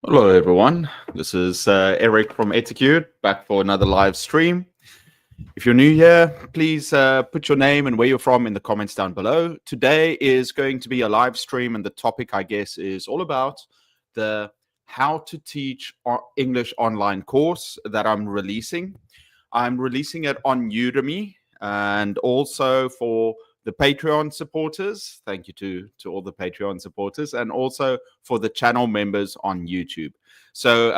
Hello, everyone. This is Eric from Execute back for another live stream. If you're new here, please put your name and where you're from in the comments down below. Today is going to be a live stream, and the topic, I guess, is all about the how to teach English online course that I'm releasing. I'm releasing it on Udemy and also for the Patreon supporters. Thank you to all the Patreon supporters, and also for the channel members on YouTube. So,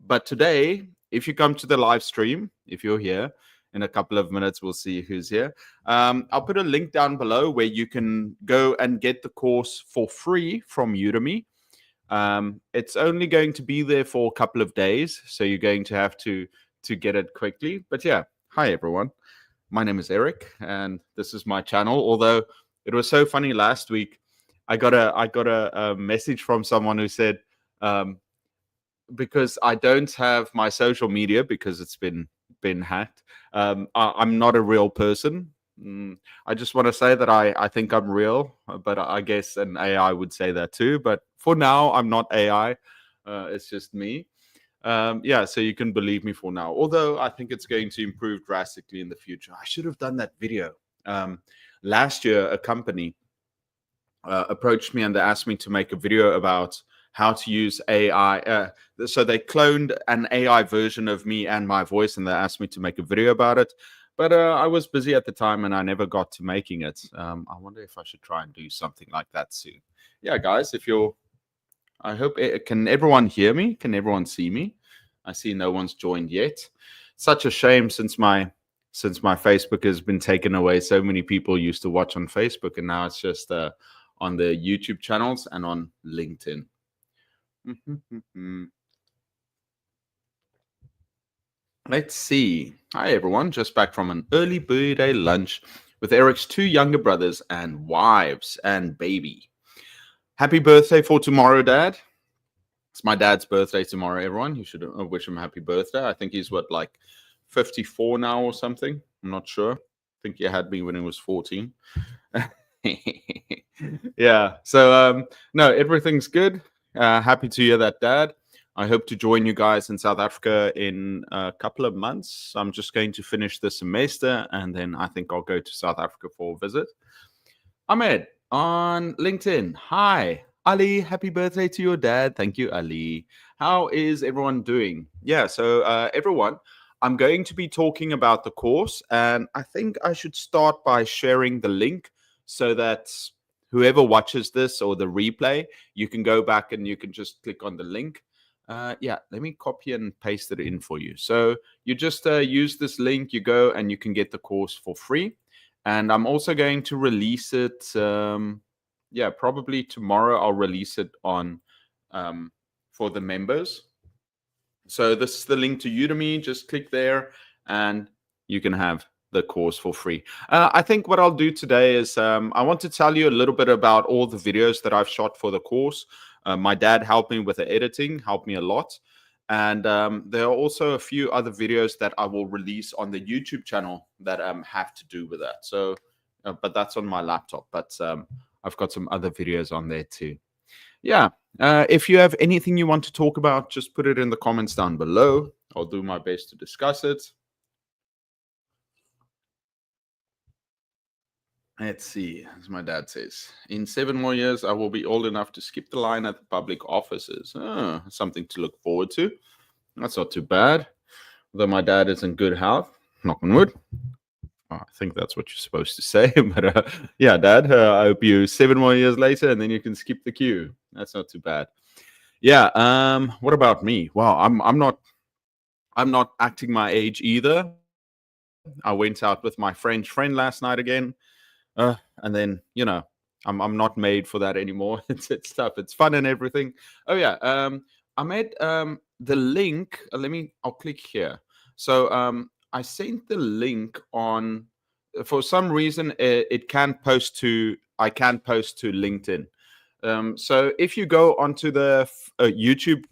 but today, if you come to the live stream, if you're here, in a couple of minutes, we'll see who's here. I'll put a link down below where you can go and get the course for free from Udemy. It's only going to be there for a couple of days, so you're going to have to get it quickly. But yeah, hi everyone. My name is Eric, and this is my channel. Although it was so funny last week, I got a message from someone who said, because I don't have my social media because it's been hacked, I'm not a real person. I just want to say that I think I'm real, but I guess an AI would say that too. But for now, I'm not AI. It's just me. Yeah, so you can believe me for now. Although I think it's going to improve drastically in the future. I should have done that video. Last year, a company approached me and they asked me to make a video about how to use AI. So they cloned an AI version of me and my voice, and they asked me to make a video about it. But I was busy at the time, and I never got to making it. I wonder if I should try and do something like that soon. Yeah, guys, if you're... I hope... Can everyone hear me? Can everyone see me? I see no one's joined yet. Such a shame since my Facebook has been taken away. So many people used to watch on Facebook, and now it's just on the YouTube channels and on LinkedIn. Let's see. Hi, everyone. Just back from an early birthday lunch with Eric's two younger brothers and wives and baby. Happy birthday for tomorrow, Dad. It's my dad's birthday tomorrow, everyone. You should wish him happy birthday. I think he's, what, like 54 now or something? I'm not sure. I think he had me when he was 14. Yeah. So, no, everything's good. Happy to hear that, Dad. I hope to join you guys in South Africa in a couple of months. I'm just going to finish the semester, and then I think I'll go to South Africa for a visit. Ahmed on LinkedIn. Hi, Ali. Happy birthday to your dad. Thank you, Ali. How is everyone doing? Yeah, so everyone, I'm going to be talking about the course, and I think I should start by sharing the link so that whoever watches this or the replay, you can go back and you can just click on the link. Yeah, let me copy and paste it in for you. So you just use this link, you go and you can get the course for free. And I'm also going to release it, yeah, probably tomorrow I'll release it on for the members. So this is the link to Udemy. Just click there and you can have the course for free. I think what I'll do today is I want to tell you a little bit about all the videos that I've shot for the course. My dad helped me with the editing, helped me a lot. And there are also a few other videos that I will release on the YouTube channel that have to do with that. So, but that's on my laptop. But I've got some other videos on there too. Yeah. If you have anything you want to talk about, just put it in the comments down below. I'll do my best to discuss it. Let's see, as my dad says, in 7 more years, I will be old enough to skip the line at the public offices. Something to look forward to. That's not too bad. Though my dad is in good health, knock on wood. I think that's what you're supposed to say. But yeah, Dad, I hope you 7 more years later, and then you can skip the queue. That's not too bad. Yeah. What about me? Well, I'm not acting my age either. I went out with my French friend last night again. And then, you know, I'm not made for that anymore. It's tough. It's fun and everything. Oh yeah. I made the link. I'll click here. So I sent the link on. For some reason, I can't post to LinkedIn. So if you go onto the YouTube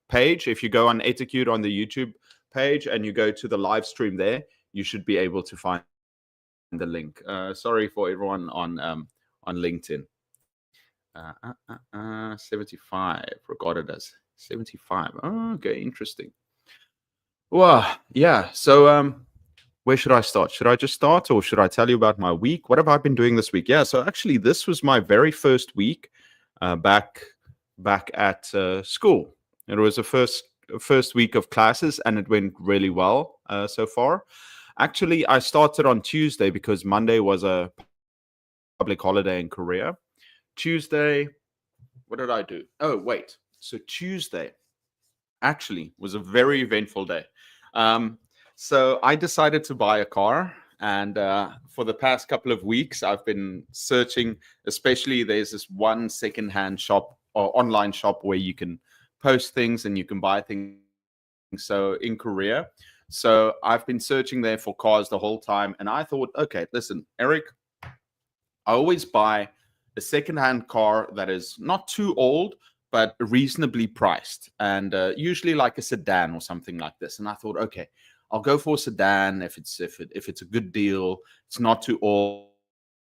page, if you go on Execute on the YouTube page and you go to the live stream there, you should be able to find the link. Sorry for everyone on LinkedIn. 75, regarded as 75. Oh, okay, interesting. Well, yeah. So, where should I start? Should I just start, or should I tell you about my week? What have I been doing this week? Yeah. So actually, this was my very first week back at school. It was the first week of classes, and it went really well so far. Actually, I started on Tuesday because Monday was a public holiday in Korea. Tuesday, what did I do? Oh, wait. So Tuesday actually was a very eventful day. Um, so I decided to buy a car, and for the past couple of weeks, I've been searching. Especially, there's this one secondhand shop or online shop where you can post things and you can buy things. So in Korea, so I've been searching there for cars the whole time, and I thought, okay, listen, Eric, I always buy a secondhand car that is not too old, but reasonably priced, and usually like a sedan or something like this. And I thought, okay, I'll go for a sedan if it's a good deal. It's not too old.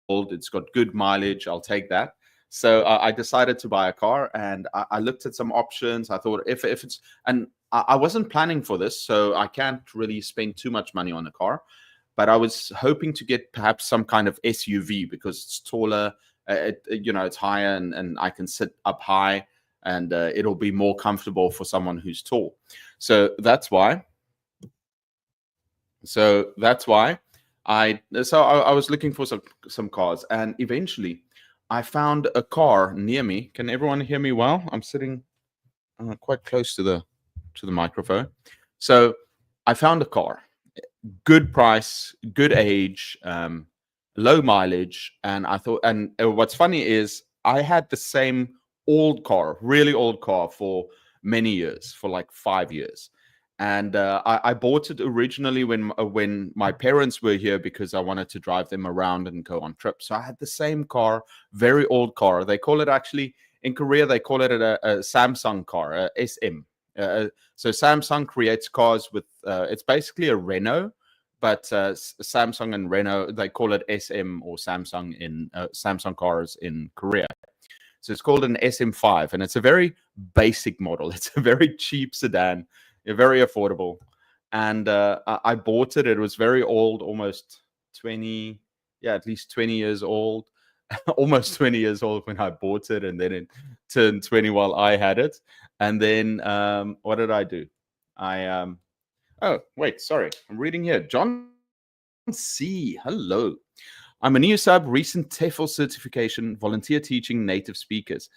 It's got good mileage. I'll take that. So I decided to buy a car, and I looked at some options. I thought if it's and I wasn't planning for this, so I can't really spend too much money on a car. But I was hoping to get perhaps some kind of SUV because it's taller, it's higher, and I can sit up high, and it'll be more comfortable for someone who's tall. So that's why. I was looking for some cars, and eventually I found a car near me. Can everyone hear me well? I'm sitting quite close to the microphone. So I found a car, good price, good age, low mileage, and I thought. And what's funny is I had the same old car, really old car, for many years, for like 5 years. And I bought it originally when my parents were here because I wanted to drive them around and go on trips. So I had the same car, very old car. They call it, actually in Korea, they call it a Samsung car, a SM. So Samsung creates cars with it's basically a Renault, but Samsung and Renault, they call it SM or Samsung in Samsung cars in Korea. So it's called an SM5, and it's a very basic model. It's a very cheap sedan, very affordable. And I bought it. It was very old, almost 20, yeah, at least 20 years old, almost 20 years old when I bought it. And then it turned 20 while I had it. And then what did I do? Oh, wait, sorry. I'm reading here. John C. Hello. I'm a new sub, recent TEFL certification, volunteer teaching native speakers.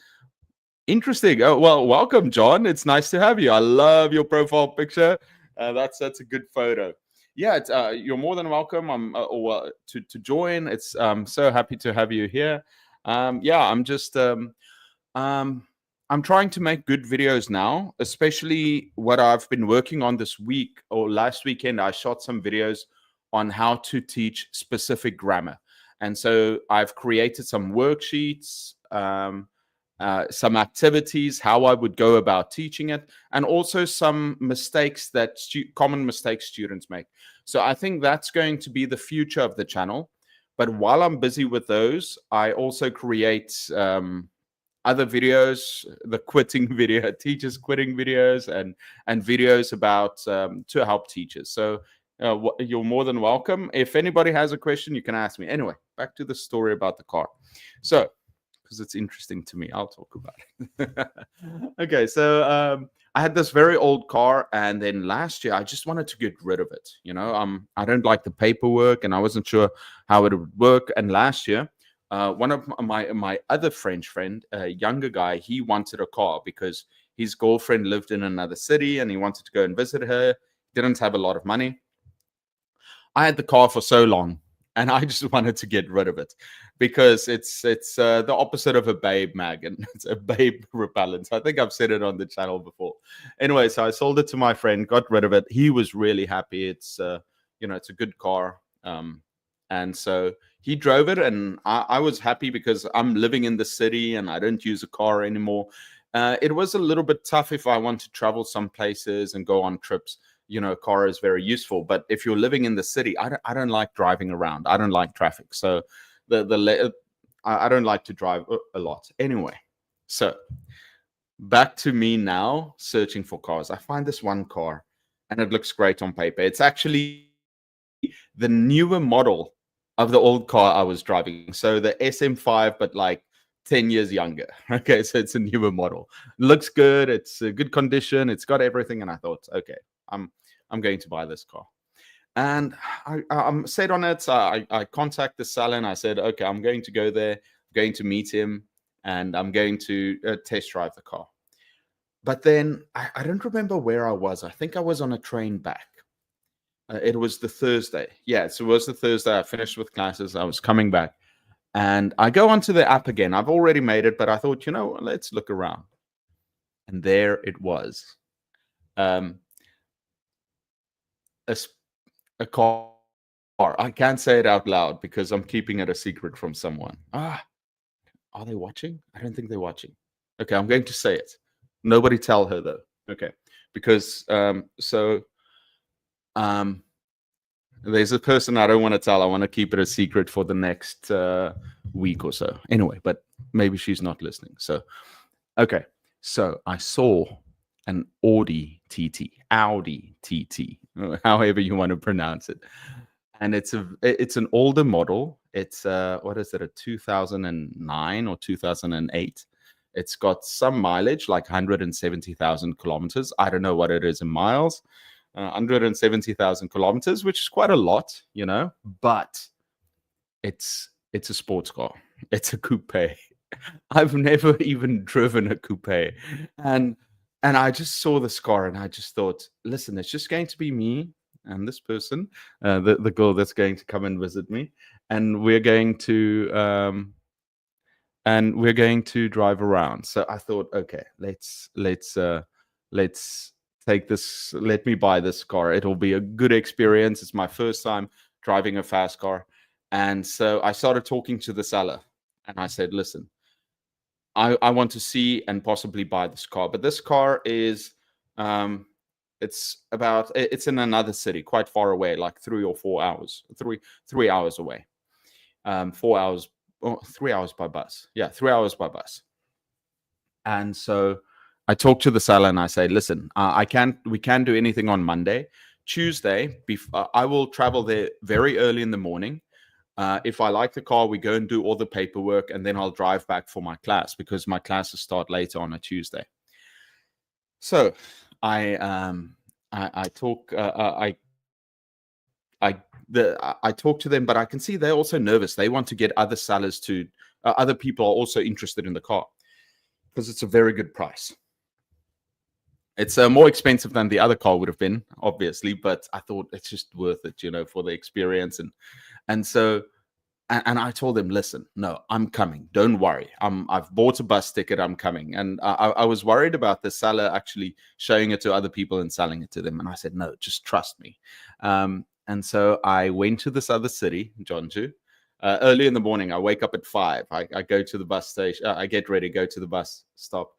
Interesting. Oh, well, welcome, John. It's nice to have you. I love your profile picture. That's a good photo. Yeah, you're more than welcome. To join. It's so happy to have you here. Yeah, I'm trying to make good videos now, especially what I've been working on this week or last weekend. I shot some videos on how to teach specific grammar. And so I've created some worksheets, some activities, how I would go about teaching it, and also some mistakes that common mistakes students make. So I think that's going to be the future of the channel. But while I'm busy with those, I also create other videos, the quitting video, teachers quitting videos, and videos about to help teachers. So you're more than welcome. If anybody has a question, you can ask me. Anyway, back to the story about the car. So, because it's interesting to me, I'll talk about it. Okay, so I had this very old car, and then last year I just wanted to get rid of it. I don't like the paperwork, and I wasn't sure how it would work. And last year, one of my other French friend, a younger guy, he wanted a car because his girlfriend lived in another city, and he wanted to go and visit her. Didn't have a lot of money. I had the car for so long, and I just wanted to get rid of it because it's the opposite of a babe mag, and it's a babe repellent. I think I've said it on the channel before. Anyway, so I sold it to my friend, got rid of it. He was really happy. It's it's a good car, and so he drove it, and I was happy because I'm living in the city and I don't use a car anymore. It was a little bit tough if I want to travel some places and go on trips. A car is very useful, but if you're living in the city, I don't like driving around. I don't like traffic, so I don't like to drive a lot. Anyway, So back to me now searching for cars. I find this one car and it looks great on paper. It's actually the newer model of the old car I was driving. So the SM5, but like 10 years younger. Okay, so it's a newer model. Looks good. It's a good condition. It's got everything. And I thought, okay, I'm going to buy this car. And I'm set on it. I contact the seller and I said, okay, I'm going to go there, going to meet him, and I'm going to test drive the car. But then I don't remember where I was. I think I was on a train back. It was the Thursday. Yeah, so it was the Thursday. I finished with classes. I was coming back. And I go onto the app again. I've already made it, but I thought, let's look around. And there it was. Um, a, a car. I can't say it out loud because I'm keeping it a secret from someone. Are they watching? I don't think they're watching. Okay, I'm going to say it. Nobody tell her though. Okay, because there's a person I don't want to tell. I want to keep it a secret for the next week or so. Anyway, but maybe she's not listening. So, okay. So I saw an Audi TT, however you want to pronounce it. And it's an older model. It's what is it, a 2009 or 2008. It's got some mileage, like 170,000 kilometers. I don't know what it is in miles. 170,000 kilometers, which is quite a lot, but it's a sports car. It's a coupe. I've never even driven a coupe. And I just saw this car and I just thought, listen, it's just going to be me and this person, the girl that's going to come and visit me, and we're going to drive around. So I thought, okay, let's take this. Let me buy this car. It'll be a good experience. It's my first time driving a fast car, and so I started talking to the seller, and I said, listen, I want to see and possibly buy this car, but this car is it's in another city, quite far away, like 3 or 4 hours, 3 hours away. 4 hours, 3 hours by bus. Yeah, 3 hours by bus. And so I talked to the seller and I say, listen, we can't do anything on Monday. Tuesday, I will travel there very early in the morning. If I like the car, we go and do all the paperwork, and then I'll drive back for my class because my classes start later on a Tuesday. So I talk to them, but I can see they're also nervous. They want to get other sellers to other people are also interested in the car because it's a very good price. It's more expensive than the other car would have been, obviously, but I thought it's just worth it, for the experience. And so I told them, listen, no, I'm coming. Don't worry. I've bought a bus ticket. I'm coming. And I was worried about the seller actually showing it to other people and selling it to them. And I said, no, just trust me. And so I went to this other city, Jeonju. Early in the morning, I wake up at 5. I go to the bus station. I get ready, go to the bus stop,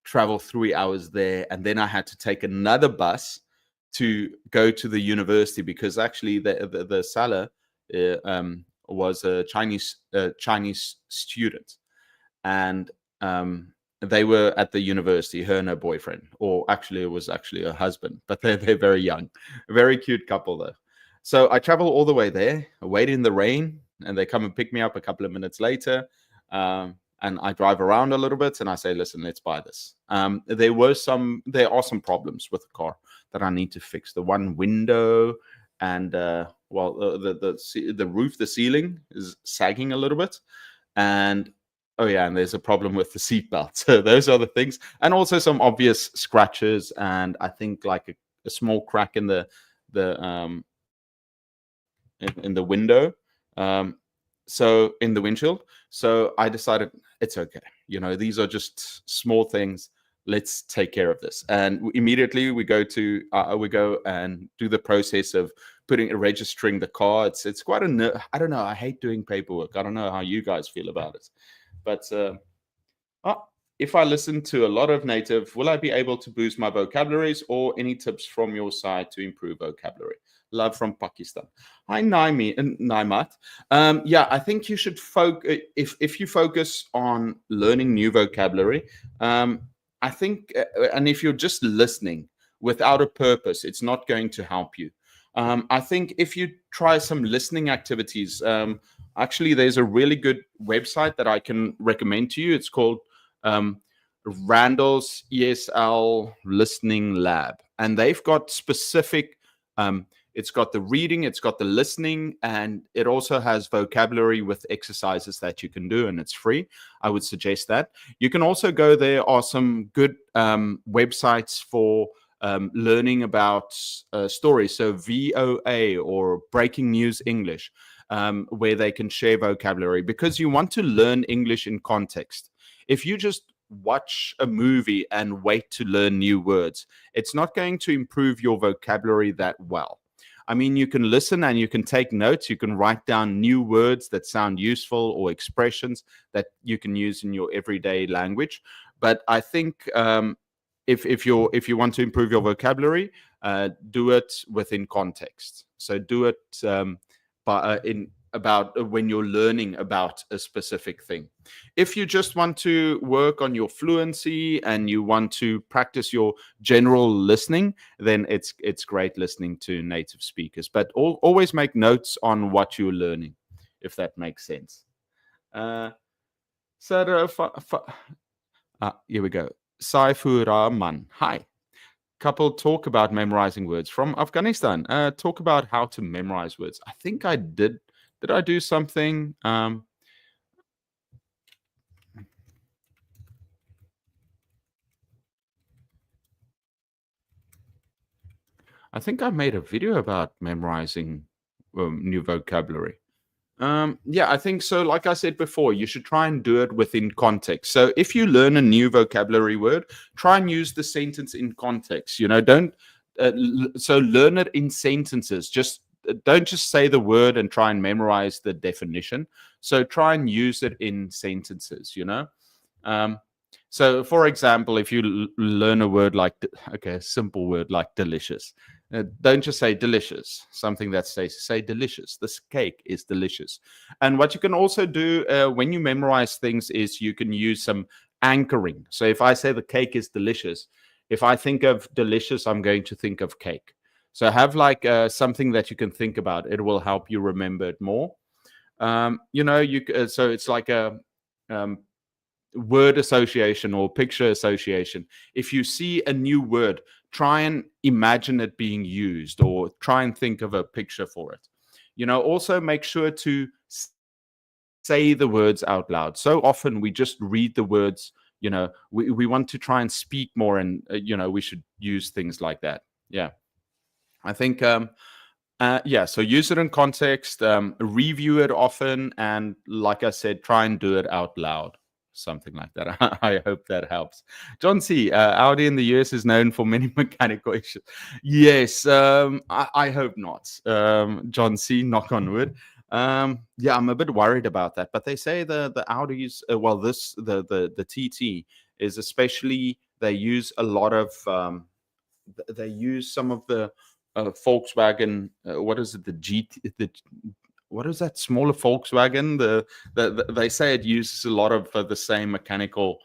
travel 3 hours there. And then I had to take another bus to go to the university because actually the seller was a Chinese student, and they were at the university, her and her boyfriend, or actually it was actually her husband, but they're very young, a very cute couple though. So I travel all the way there, I wait in the rain, and they come and pick me up a couple of minutes later, and I drive around a little bit, and I say, listen, let's buy this. There are some problems with the car that I need to fix. The one window and the roof, the ceiling is sagging a little bit, and there's a problem with the seatbelt. So those are the things, and also some obvious scratches, and I think like a small crack in the window, so in the windshield. So I decided it's okay. These are just small things. Let's take care of this. And immediately we go and do the process of registering the car. It's quite I don't know. I hate doing paperwork. I don't know how you guys feel about it, but if I listen to a lot of native, will I be able to boost my vocabularies, or any tips from your side to improve vocabulary? Love from Pakistan. Hi, Naimi and Naimat. Yeah, I think you should focus, if you focus on learning new vocabulary. I think, and if you're just listening without a purpose, it's not going to help you. I think if you try some listening activities, actually, there's a really good website that I can recommend to you. It's called Randall's ESL Listening Lab, and they've got specific. It's got the reading, it's got the listening, and it also has vocabulary with exercises that you can do, and it's free. I would suggest that. You can also go, there are some good websites for learning about stories. So VOA, or Breaking News English, where they can share vocabulary, because you want to learn English in context. If you just watch a movie and wait to learn new words, it's not going to improve your vocabulary that well. I mean, you can listen and you can take notes. You can write down new words that sound useful, or expressions that you can use in your everyday language. But I think if you want to improve your vocabulary, do it within context. So do it about when you're learning about a specific thing. If you just want to work on your fluency and you want to practice your general listening, then it's great listening to native speakers. But always make notes on what you're learning, if that makes sense. Here we go. Saifur Rahman. Hi. Couple talk about memorizing words from Afghanistan. Talk about how to memorize words. I think I did. Did I do something? I think I made a video about memorizing new vocabulary. Yeah, I think so. Like I said before, you should try and do it within context. So if you learn a new vocabulary word, try and use the sentence in context. Don't. So learn it in sentences. Don't just say the word and try and memorize the definition. So try and use it in sentences. So, for example, if you learn a word like, a simple word like delicious, don't just say delicious, something that say delicious. This cake is delicious. And what you can also do when you memorize things is you can use some anchoring. So if I say the cake is delicious, if I think of delicious, I'm going to think of cake. So have like something that you can think about. It will help you remember it more. So it's like a word association or picture association. If you see a new word, try and imagine it being used, or try and think of a picture for it. Also make sure to say the words out loud. So often we just read the words. We want to try and speak more, and we should use things like that. Yeah, I think so use it in context, review it often, and like I said, try and do it out loud. Something like that. I hope that helps. John C. Audi in the US is known for many mechanical issues. Yes, I hope not. John C. Knock on wood. Yeah, I'm a bit worried about that. But they say the Audis, the TT is especially, they use a lot of they use some of the Volkswagen. What is it? The GT. What is that smaller Volkswagen? They say it uses a lot of the same mechanical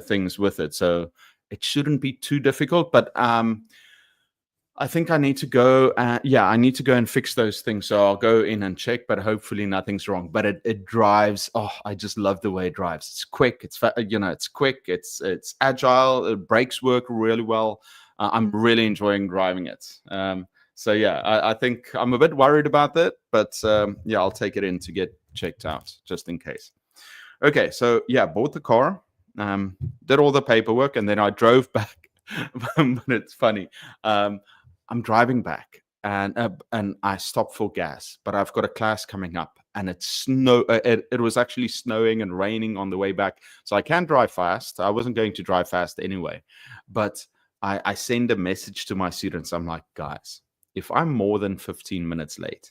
things with it, so it shouldn't be too difficult. But I think I need to go. I need to go and fix those things. So I'll go in and check, but hopefully nothing's wrong. But it drives. Oh, I just love the way it drives. It's quick. It's quick. It's agile. Brakes work really well. I'm really enjoying driving it. So yeah, I think I'm a bit worried about that, but I'll take it in to get checked out just in case. Okay, so yeah, bought the car, did all the paperwork, and then I drove back. But it's funny. I'm driving back, and I stopped for gas, but I've got a class coming up, and it was actually snowing and raining on the way back, so I can't drive fast. I wasn't going to drive fast anyway, but I send a message to my students. I'm like, guys, if I'm more than 15 minutes late,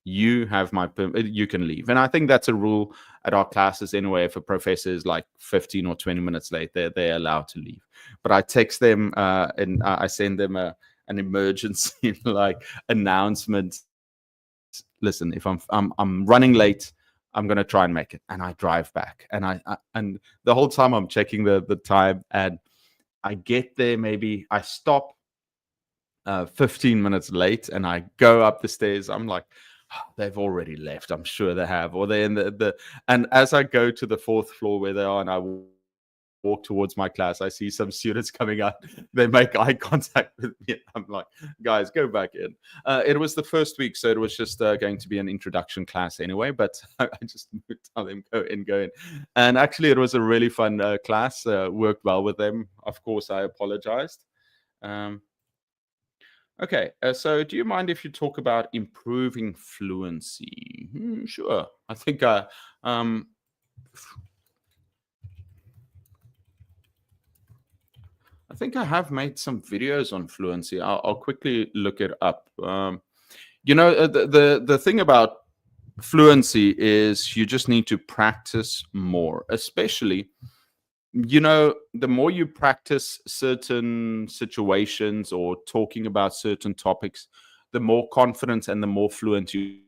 you have my you can leave. And I think that's a rule at our classes anyway. If a professor is like 15 or 20 minutes late, they're allowed to leave. But I text them and I send them an emergency like announcement. Listen, if I'm running late, I'm gonna try and make it. And I drive back, and and the whole time I'm checking the time, and I get there. Maybe I stop 15 minutes late, and I go up the stairs. I'm like, "Oh, they've already left. I'm sure they have, or they're in the. And as I go to the fourth floor where they are, and I walk towards my class, I see some students coming out. They make eye contact with me. I'm like, guys, go back in. It was the first week, so it was just going to be an introduction class anyway. But I just tell them go in, go in. And actually, it was a really fun class. Worked well with them. Of course, I apologized. Um, Okay, so do you mind if you talk about improving fluency? Sure. I think um, I think I have made some videos on fluency. I'll quickly look it up. The thing about fluency is you just need to practice more, especially the more you practice certain situations or talking about certain topics, the more confident and the more fluent you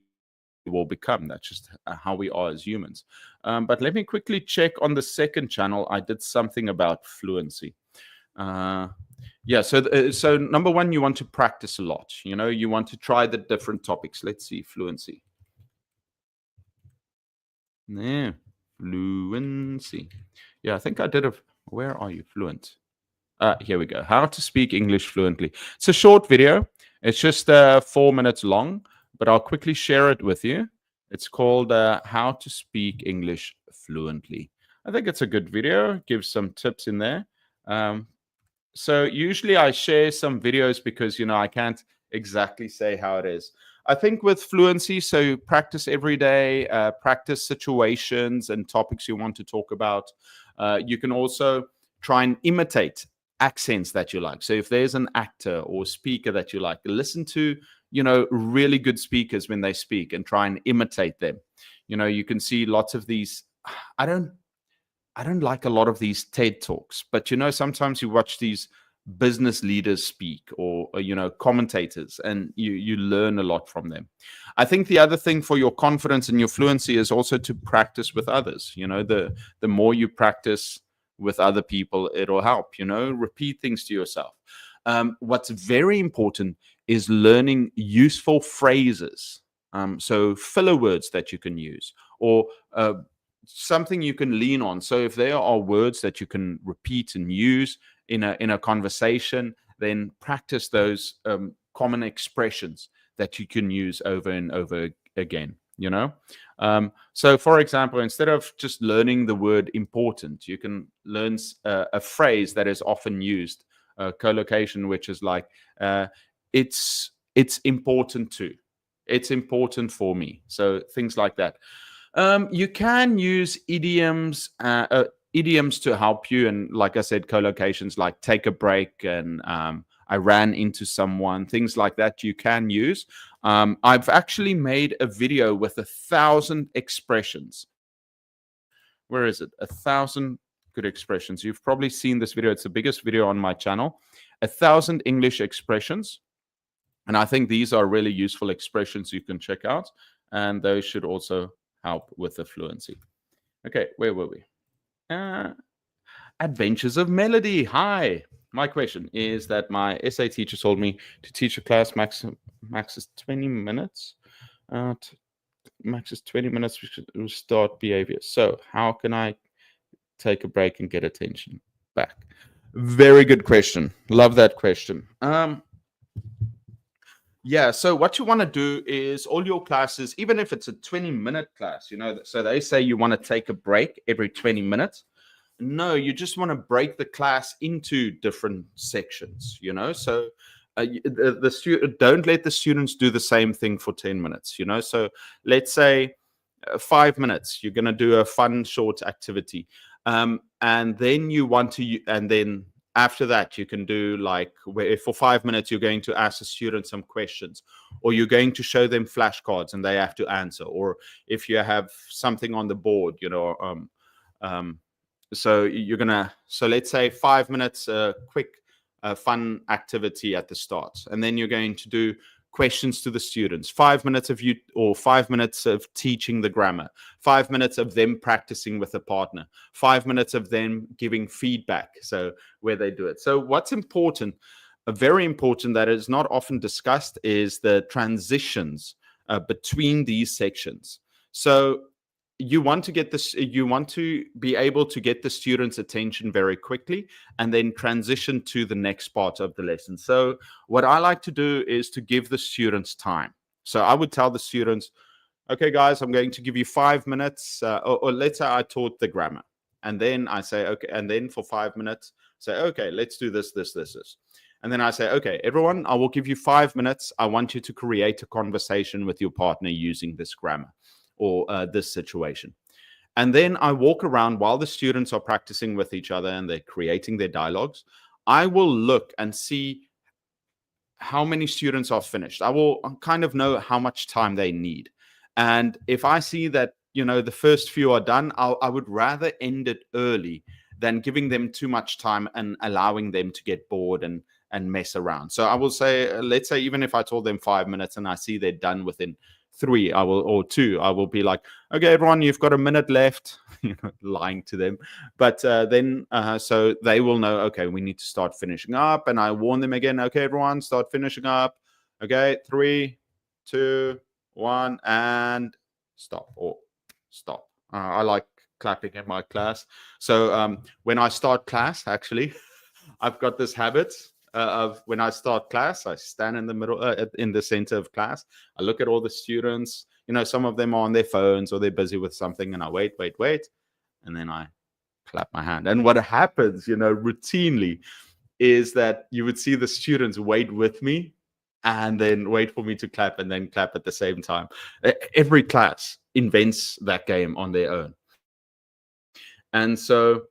will become. That's just how we are as humans. But let me quickly check on the second channel. I did something about fluency. Yeah, so number one, you want to practice a lot. You want to try the different topics. Let's see, fluency. Yeah, fluency. Yeah, I think I did a. Where are you? Fluent. Here we go. How to speak English fluently. It's a short video. It's just 4 minutes long, but I'll quickly share it with you. It's called How to Speak English Fluently. I think it's a good video. Gives some tips in there. So usually I share some videos because, I can't exactly say how it is. I think with fluency, so practice every day, practice situations and topics you want to talk about. You can also try and imitate accents that you like. So if there's an actor or speaker that you like, listen to, really good speakers when they speak and try and imitate them. You can see lots of these. I don't like a lot of these TED Talks, but sometimes you watch these business leaders speak or commentators, and you learn a lot from them. I think the other thing for your confidence and your fluency is also to practice with others. The more you practice with other people, it'll help. Repeat things to yourself. What's very important is learning useful phrases. So filler words that you can use, or something you can lean on. So if there are words that you can repeat and use in a conversation, then practice those common expressions that you can use over and over again. So for example, instead of just learning the word important, you can learn a phrase that is often used, collocation, which is like it's important to, it's important for me. So things like that. You can use idioms to help you, and like I said, collocations like take a break and I ran into someone, things like that you can use. I've actually made a video with 1,000 expressions. Where is it? 1,000 good expressions. You've probably seen this video. It's the biggest video on my channel. 1,000 English expressions. And I think these are really useful expressions you can check out. And those should also help with the fluency. Okay, where were we? Adventures of Melody. Hi. My question is that my SA teacher told me to teach a class max is 20 minutes. Max is 20 minutes. We should start behavior. So how can I take a break and get attention back? Very good question. Love that question. Yeah, so what you want to do is all your classes, even if it's a 20-minute class, so they say you want to take a break every 20 minutes. No, you just want to break the class into different sections, so the student, don't let the students do the same thing for 10 minutes, so let's say 5 minutes, you're going to do a fun short activity. And then you want to, and then after that, you can do like where for 5 minutes, you're going to ask the student some questions, or you're going to show them flashcards and they have to answer. Or if you have something on the board, so you're gonna, so let's say 5 minutes, quick, fun activity at the start, and then you're going to do questions to the students. 5 minutes of you, or 5 minutes of teaching the grammar. 5 minutes of them practicing with a partner. 5 minutes of them giving feedback. So where they do it. So what's important, very important, that is not often discussed is the transitions between these sections. So you want to get this, you want to be able to get the students' attention very quickly and then transition to the next part of the lesson. So what I like to do is to give the students time. So I would tell the students, okay, guys, I'm going to give you 5 minutes, or let's say I taught the grammar. And then I say, okay, and then for 5 minutes, say, okay, let's do this. And then I say, okay, everyone, I will give you 5 minutes. I want you to create a conversation with your partner using this grammar or this situation. And then I walk around while the students are practicing with each other and they're creating their dialogues. I will look and see how many students are finished. I will kind of know how much time they need. And if I see that, the first few are done, I would rather end it early than giving them too much time and allowing them to get bored and mess around. So I will say, let's say, even if I told them 5 minutes and I see they're done within 3, or 2, I will be like, okay, everyone, you've got a minute left, lying to them. But then, so they will know, okay, we need to start finishing up. And I warn them again, okay, everyone, start finishing up. Okay, 3, 2, 1, and stop, or stop. I like clapping in my class. So when I start class, actually, I've got this habit of when I start class, I stand in the middle, in the center of class. I look at all the students. Some of them are on their phones or they're busy with something, and I wait, and then I clap my hand. And what happens, routinely, is that you would see the students wait with me and then wait for me to clap and then clap at the same time. Every class invents that game on their own. And so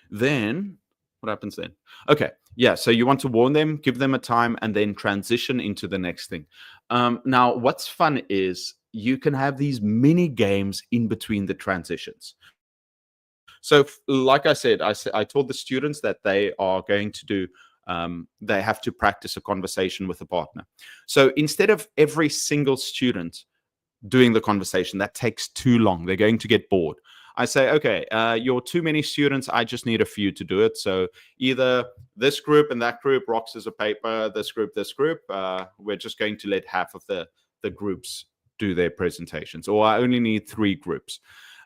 then what happens then? Okay. Yeah. So you want to warn them, give them a time, and then transition into the next thing. Now, what's fun is you can have these mini games in between the transitions. So, like I said, I told the students that they are going to do, they have to practice a conversation with a partner. So instead of every single student doing the conversation, that takes too long. They're going to get bored. I say, okay, you're too many students. I just need a few to do it. So either this group and that group, rocks, scissors, paper, this group. We're just going to let half of the groups do their presentations, or I only need 3 groups.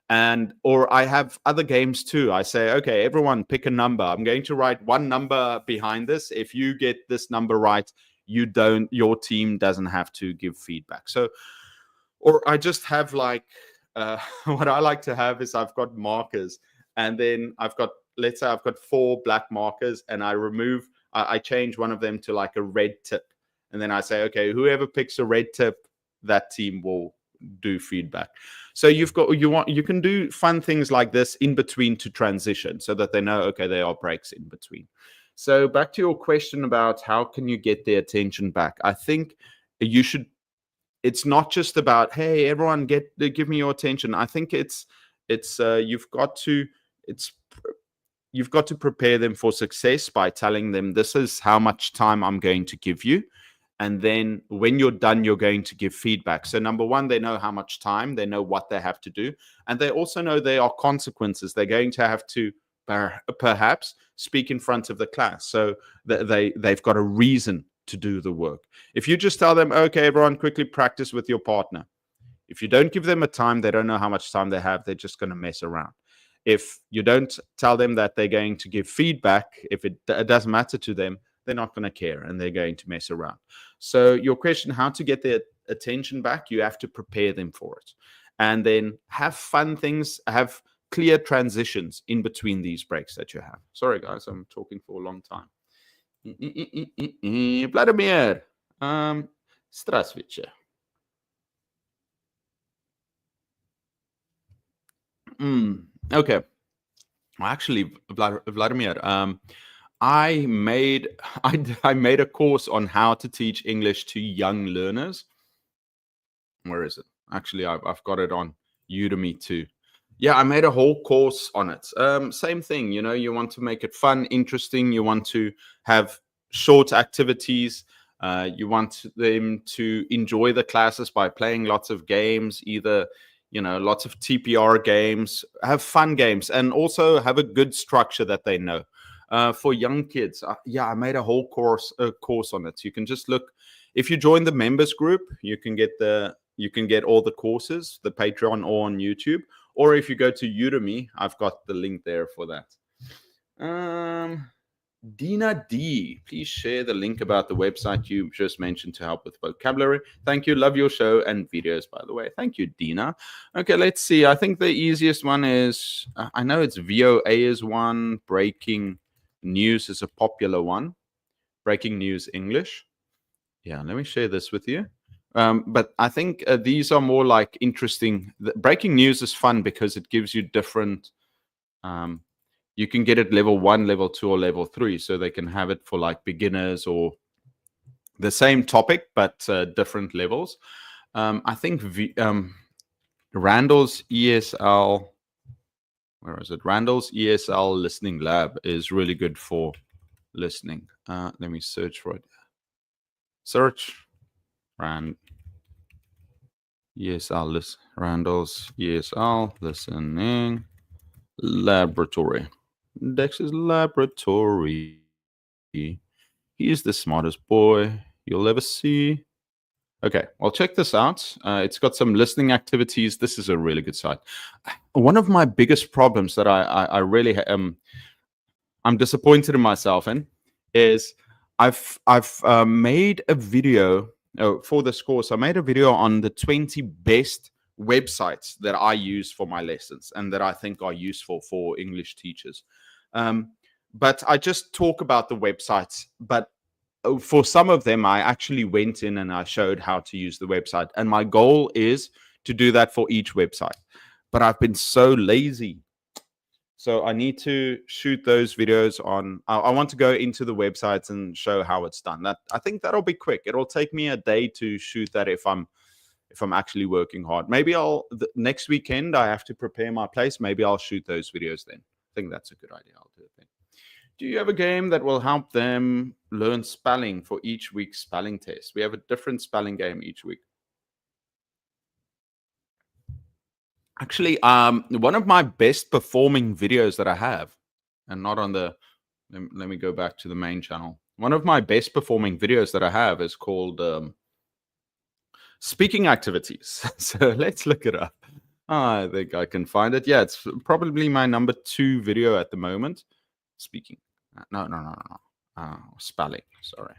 Or I have other games too. I say, okay, everyone pick a number. I'm going to write one number behind this. If you get this number right, your team doesn't have to give feedback. So, or I just have like, what I like to have is I've got markers, and then let's say I've got 4 black markers, and I change one of them to like a red tip. And then I say, okay, whoever picks a red tip, that team will do feedback. So you can do fun things like this in between to transition, so that they know, okay, there are breaks in between. So back to your question about how can you get their attention back? I think it's not just about, hey, everyone give me your attention. I think you've got to prepare them for success by telling them, this is how much time I'm going to give you. And then when you're done, you're going to give feedback. So number one, they know how much time, they know what they have to do. And they also know there are consequences. They're going to have to perhaps speak in front of the class. So they've got a reason to do the work. If you just tell them, okay, everyone quickly practice with your partner. If you don't give them a time, they don't know how much time they have. They're just going to mess around. If you don't tell them that they're going to give feedback, if it doesn't matter to them, they're not going to care and they're going to mess around. So your question, how to get their attention back, you have to prepare them for it. And then have fun things, have clear transitions in between these breaks that you have. Sorry, guys, I'm talking for a long time. Vladimir, здравствуйте. Okay. Actually, Vladimir, I made I made a course on how to teach English to young learners. Where is it? Actually, I've got it on Udemy too. Yeah, I made a whole course on it. Same thing, you want to make it fun, interesting. You want to have short activities. You want them to enjoy the classes by playing lots of games, either, lots of TPR games, have fun games, and also have a good structure that they know. For young kids, yeah, I made a whole course on it. You can just look. If you join the members group, you can get all the courses, the Patreon or on YouTube. Or if you go to Udemy, I've got the link there for that. Dina D, please share the link about the website you just mentioned to help with vocabulary. Thank you. Love your show and videos, by the way. Thank you, Dina. Okay, let's see. I think the easiest one is, I know it's VOA is one. Breaking news is a popular one. Breaking news English. Yeah, let me share this with you. But I think these are more like interesting. Breaking news is fun because it gives you different. You can get it level 1, level 2, or level 3, so they can have it for like beginners or the same topic but different levels. I think Randall's ESL. Where is it? Randall's ESL Listening Lab is really good for listening. Let me search for it. Search Randall's ESL Listening Laboratory. Dex's Laboratory. He's the smartest boy you'll ever see. Okay, well, check this out. It's got some listening activities. This is a really good site. One of my biggest problems that I really I'm disappointed in myself in is I've made a video for this course. I made a video on the 20 best websites that I use for my lessons and that I think are useful for English teachers. But I just talk about the websites. But for some of them, I actually went in and I showed how to use the website. And my goal is to do that for each website. But I've been so lazy. So I need to shoot those videos on. I want to go into the websites and show how it's done. I think that'll be quick. It'll take me a day to shoot that if I'm actually working hard. Maybe next weekend I have to prepare my place. Maybe I'll shoot those videos then. I think that's a good idea. I'll do it then. Do you have a game that will help them learn spelling for each week's spelling test? We have a different spelling game each week. Actually, one of my best performing videos that I have, and not on the, let me go back to the main channel. One of my best performing videos that I have is called Speaking Activities. So let's look it up. I think I can find it. Yeah, it's probably my number 2 video at the moment. Speaking. No. Spelling. Sorry.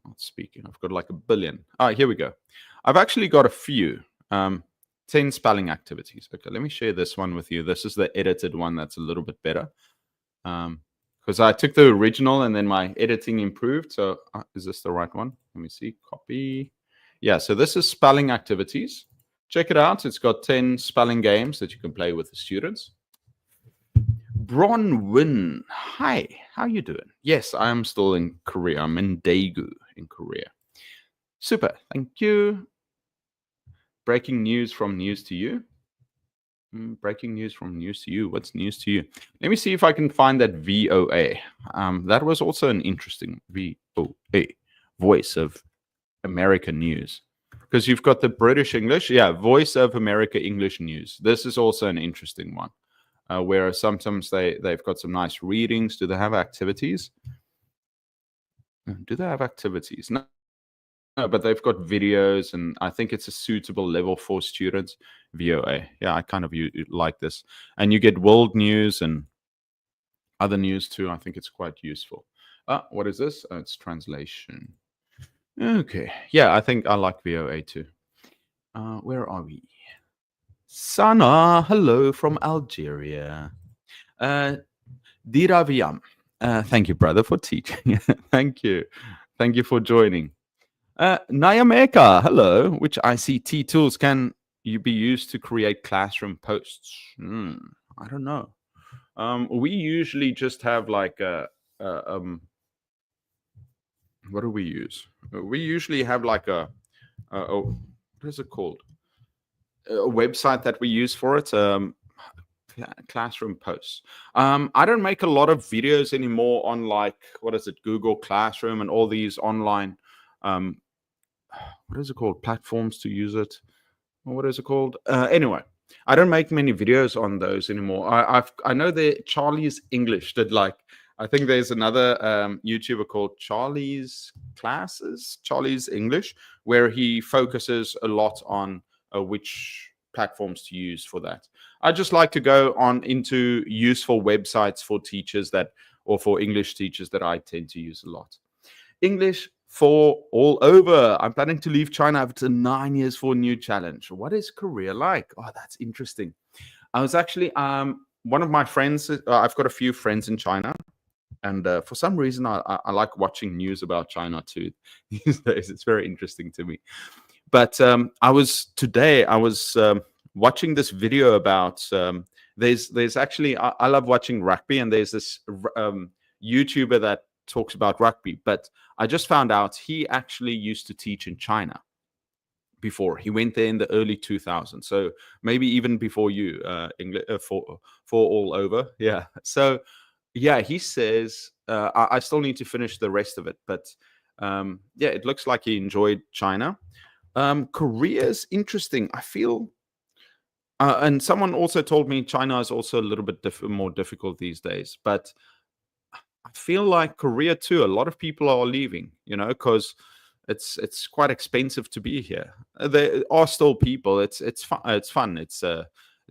Not speaking. I've got like a billion. Here we go. I've actually got a few. 10 spelling activities. Okay, let me share this one with you. This is the edited one that's a little bit better. Because I took the original and then my editing improved. So is this the right one? Let me see. Copy. Yeah, so this is spelling activities. Check it out. It's got 10 spelling games that you can play with the students. Bronwyn, hi, how you doing? Yes, I am still in Korea. I'm in Daegu in Korea. Super, thank you. Breaking news from news to you. Breaking news from news to you. What's news to you? Let me see if I can find that VOA. That was also an interesting VOA, Voice of America News. Because you've got the British English. Yeah, Voice of America English News. This is also an interesting one. Where sometimes they've got some nice readings. Do they have activities? Do they have activities? No, but they've got videos, and I think it's a suitable level for students. VOA. Yeah, I kind of like this. And you get world news and other news too. I think it's quite useful. What is this? It's translation. Okay. Yeah, I think I like VOA too. Where are we? Sana, hello from Algeria. Diraviam. Thank you, brother, for teaching. Thank you. Thank you for joining. Nayameka, hello. Which ICT tools can you be used to create classroom posts? I don't know. We usually just have like a what do we use? We usually have like what is it called? A website that we use for it. Classroom posts. I don't make a lot of videos anymore on like what is it, Google Classroom and all these online um, what is it called, platforms to use it. What is it called? Anyway, I don't make many videos on those anymore. I know that Charlie's English did like. I think there's another YouTuber called Charlie's English, where he focuses a lot on which platforms to use for that. I just like to go on into useful websites for teachers or for English teachers that I tend to use a lot. English for all over. I'm planning to leave China after 9 years for a new challenge. What is Korea like? Oh, that's interesting. I was actually one of my friends. I've got a few friends in China, and for some reason, I like watching news about China too these days. It's very interesting to me. But I was watching this video about. There's actually I love watching rugby, and there's this YouTuber that talks about rugby, but I just found out he actually used to teach in China before. He went there in the early 2000s, so maybe even before you, English for all over. Yeah. So yeah, he says I still need to finish the rest of it, but yeah, it looks like he enjoyed China. Korea is interesting. I feel. And someone also told me China is also a little bit more difficult these days, but I feel like Korea too. A lot of people are leaving, because it's quite expensive to be here. There are still people. It's fun. It's fun. It's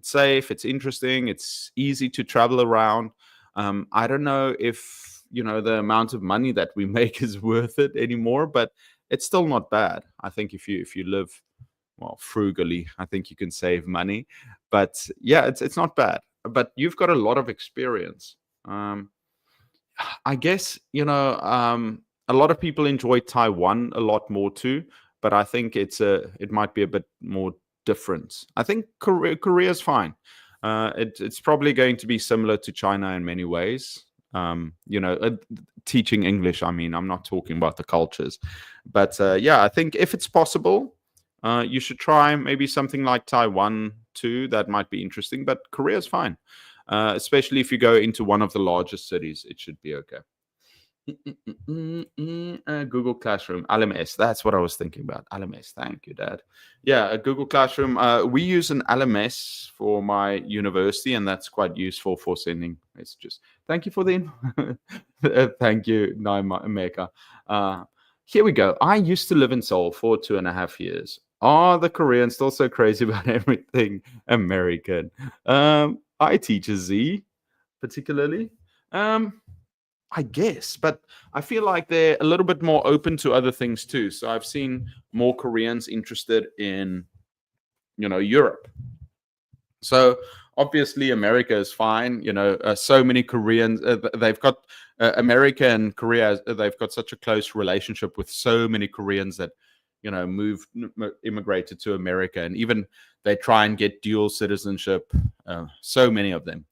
safe. It's interesting. It's easy to travel around. I don't know if the amount of money that we make is worth it anymore, but it's still not bad. I think if you live frugally, I think you can save money. But yeah, it's not bad. But you've got a lot of experience. I guess, a lot of people enjoy Taiwan a lot more too, but I think it might be a bit more different. I think Korea's fine. It's probably going to be similar to China in many ways. Teaching English, I mean, I'm not talking about the cultures. But yeah, I think if it's possible, you should try maybe something like Taiwan too. That might be interesting, but Korea's fine. Especially if you go into one of the largest cities, it should be okay. Google Classroom, LMS. That's what I was thinking about. LMS. Thank you, Dad. Yeah, a Google Classroom. We use an LMS for my university, and that's quite useful for sending messages. Thank you for the thank you, Naima Meka. Here we go. I used to live in Seoul for 2.5 years. Are the Koreans still so crazy about everything American? I teach a Z, particularly. I guess, but I feel like they're a little bit more open to other things too. So I've seen more Koreans interested in, Europe. So obviously America is fine. So many Koreans, they've got America and Korea. They've got such a close relationship with so many Koreans that, immigrated to America, and even they try and get dual citizenship. So many of them.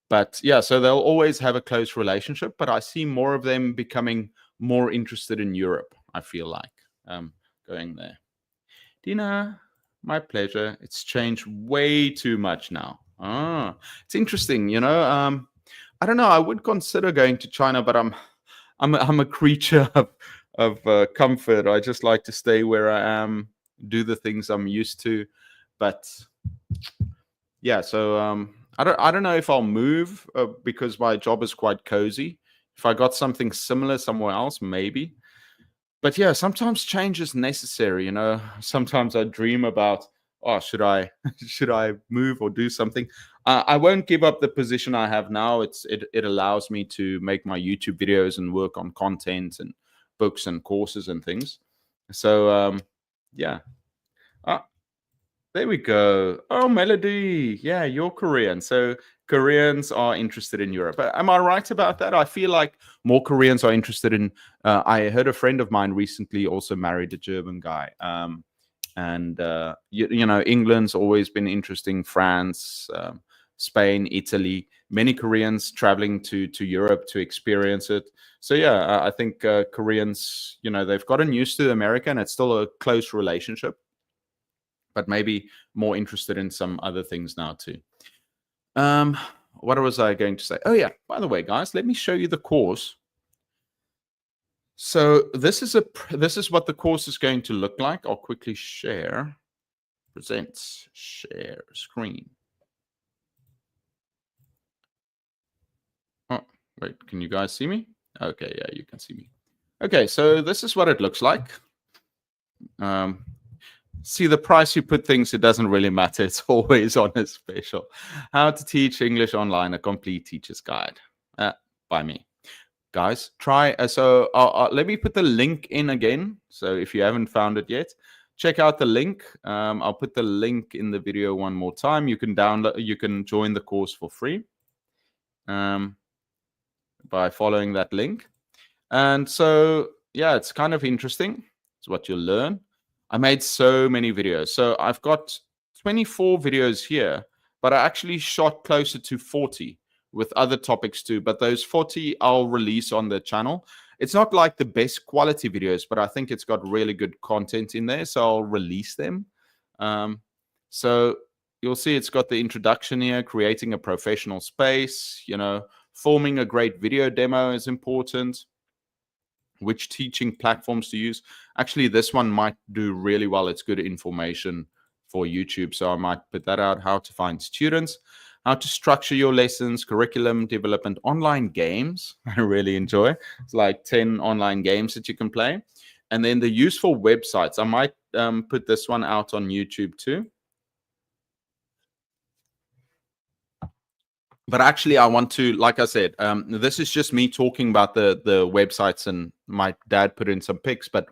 But yeah, so they'll always have a close relationship, but I see more of them becoming more interested in Europe, I feel like, going there. Dina, my pleasure. It's changed way too much now. It's interesting, I don't know. I would consider going to China, but I'm a creature of comfort. I just like to stay where I am, do the things I'm used to. But yeah, so I don't know if I'll move because my job is quite cozy. If I got something similar somewhere else, maybe. But yeah, sometimes change is necessary. Sometimes I dream about, should I move or do something? I won't give up the position I have now. It allows me to make my YouTube videos and work on content and books and courses and things. So yeah. There we go. Oh, Melody. Yeah, you're Korean. So Koreans are interested in Europe. Am I right about that? I feel like more Koreans are interested in. I heard a friend of mine recently also married a German guy. And England's always been interesting. France. Spain, Italy, many Koreans traveling to Europe to experience it. So yeah, I think Koreans, they've gotten used to America, and it's still a close relationship, but maybe more interested in some other things now too. What was I going to say? Oh yeah, by the way, guys, let me show you the course. So this is what the course is going to look like. I'll quickly share, share screen. Oh, wait, can you guys see me? Okay, yeah, you can see me. Okay, so this is what it looks like. See, the price you put things, it doesn't really matter. It's always on a special. How to teach English online, a complete teacher's guide by me. Guys, try. So let me put the link in again. So if you haven't found it yet, check out the link. I'll put the link in the video one more time. You can download. You can join the course for free by following that link. And so yeah, it's kind of interesting. It's what you'll learn. I made so many videos. So I've got 24 videos here, but I actually shot closer to 40 with other topics too. But those 40 I'll release on the channel. It's not like the best quality videos, but I think it's got really good content in there. So I'll release them. So you'll see it's got the introduction here, creating a professional space, forming a great video demo is important. Which teaching platforms to use. Actually, this one might do really well. It's good information for YouTube. So I might put that out. How to find students, how to structure your lessons, curriculum development, online games. I really enjoy. It's like 10 online games that you can play. And then the useful websites. I might put this one out on YouTube too. But actually, I want to, like I said, this is just me talking about the websites, and my dad put in some pics. But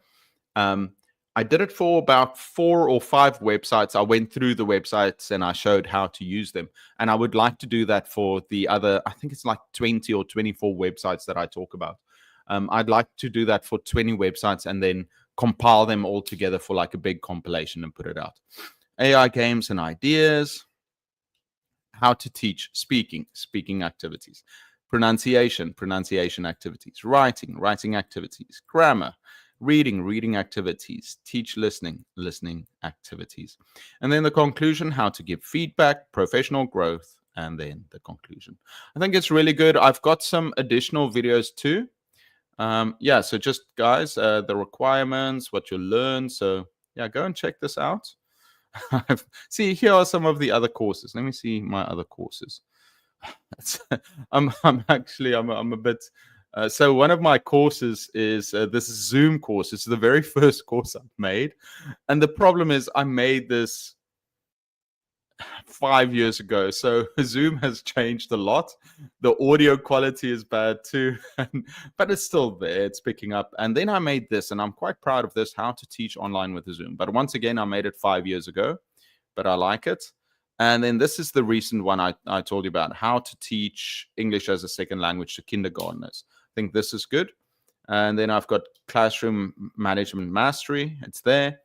I did it for about 4 or 5 websites. I went through the websites and I showed how to use them. And I would like to do that for the other, I think it's like 20 or 24 websites that I talk about. I'd like to do that for 20 websites and then compile them all together for like a big compilation and put it out. AI games and ideas. How to teach speaking activities, pronunciation activities, writing activities, grammar, reading activities, teach listening activities. And then the conclusion, how to give feedback, professional growth, and then the conclusion. I think it's really good. I've got some additional videos too. Yeah, so just guys, the requirements, what you'll learn. So yeah, go and check this out. See, here are some of the other courses. Let me see my other courses. I'm a bit. So one of my courses is this Zoom course. It's the very first course I've made, and the problem is I made this 5 years ago. So Zoom has changed a lot. The audio quality is bad too, but it's still there. It's picking up. And then I made this, and I'm quite proud of this, how to teach online with Zoom. But once again, I made it 5 years ago, but I like it. And then this is the recent one I told you about, how to teach English as a second language to kindergartners. I think this is good. And then I've got classroom management mastery. It's there.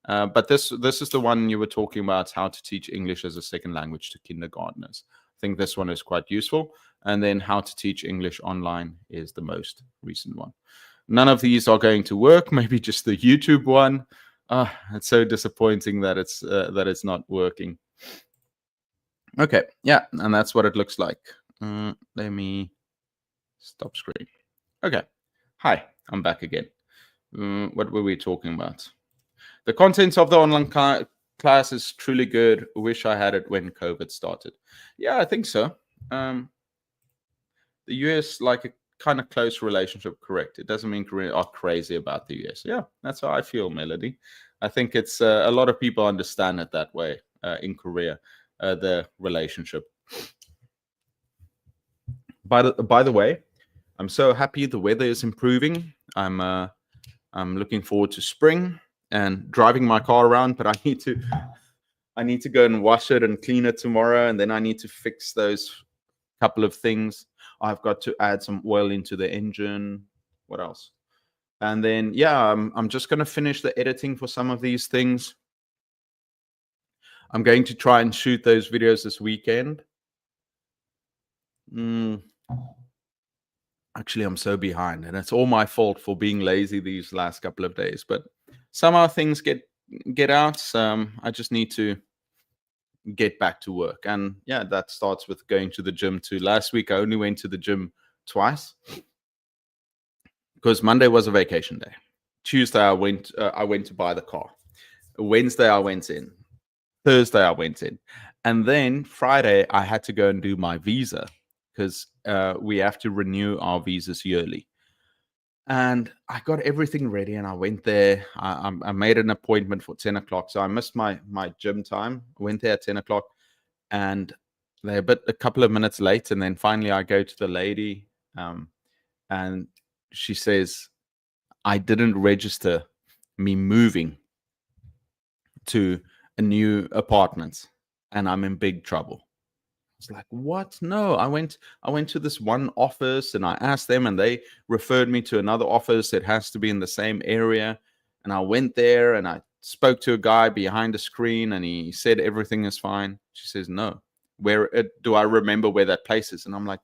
But this is the one you were talking about, how to teach English as a second language to kindergartners. I think this one is quite useful. And then how to teach English online is the most recent one. None of these are going to work. Maybe just the YouTube one. It's so disappointing that it's not working. Okay, yeah, and that's what it looks like. Let me stop screen. Okay, hi, I'm back again. What were we talking about? The contents of the online class is truly good. Wish I had it when COVID started. Yeah, I think so. The US, like a kind of close relationship, correct. It doesn't mean Koreans are crazy about the US. Yeah, that's how I feel, Melody. I think it's a lot of people understand it that way in Korea, the relationship. By the way, I'm so happy the weather is improving. I'm looking forward to spring and driving my car around, but I need to go and wash it and clean it tomorrow, and then I need to fix those couple of things. I've got to add some oil into the engine. What else? And then yeah, I'm just going to finish the editing for some of these things. I'm going to try and shoot those videos this weekend. Mm, actually, I'm so behind, and it's all my fault for being lazy these last couple of days. But somehow things get out. I just need to get back to work, and yeah, that starts with going to the gym too. Last week, I only went to the gym twice because Monday was a vacation day. Tuesday, I went to buy the car. Wednesday, I went in. Thursday, I went in, and then Friday, I had to go and do my visa because we have to renew our visas yearly. And I got everything ready, and I went there. I made an appointment for 10 o'clock, so I missed my gym time. I went there at 10 o'clock, and they're a couple of minutes late. And then finally, I go to the lady, and she says, "I didn't register me moving to a new apartment, and I'm in big trouble." It's like, what? No, I went to this one office and I asked them, and they referred me to another office that has to be in the same area. And I went there and I spoke to a guy behind a screen, and he said everything is fine. She says, "No, where do I remember where that place is?" And I'm like,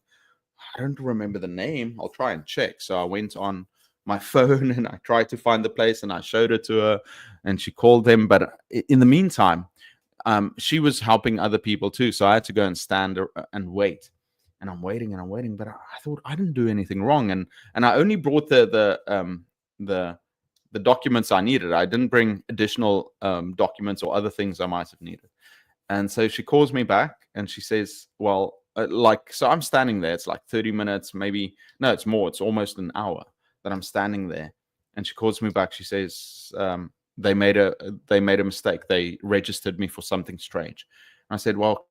"I don't remember the name. I'll try and check." So I went on my phone and I tried to find the place, and I showed it to her, and she called them. But in the meantime, she was helping other people too, so I had to go and stand and wait. And I'm waiting and I'm waiting, but I thought I didn't do anything wrong, and I only brought the the documents I needed. I didn't bring additional documents or other things I might have needed. And so she calls me back and she says, "Well, so I'm standing there. It's like 30 minutes, maybe. No, it's more. It's almost an hour that I'm standing there." And she calls me back. She says, they made a mistake. They registered me for something strange. I said, "Well,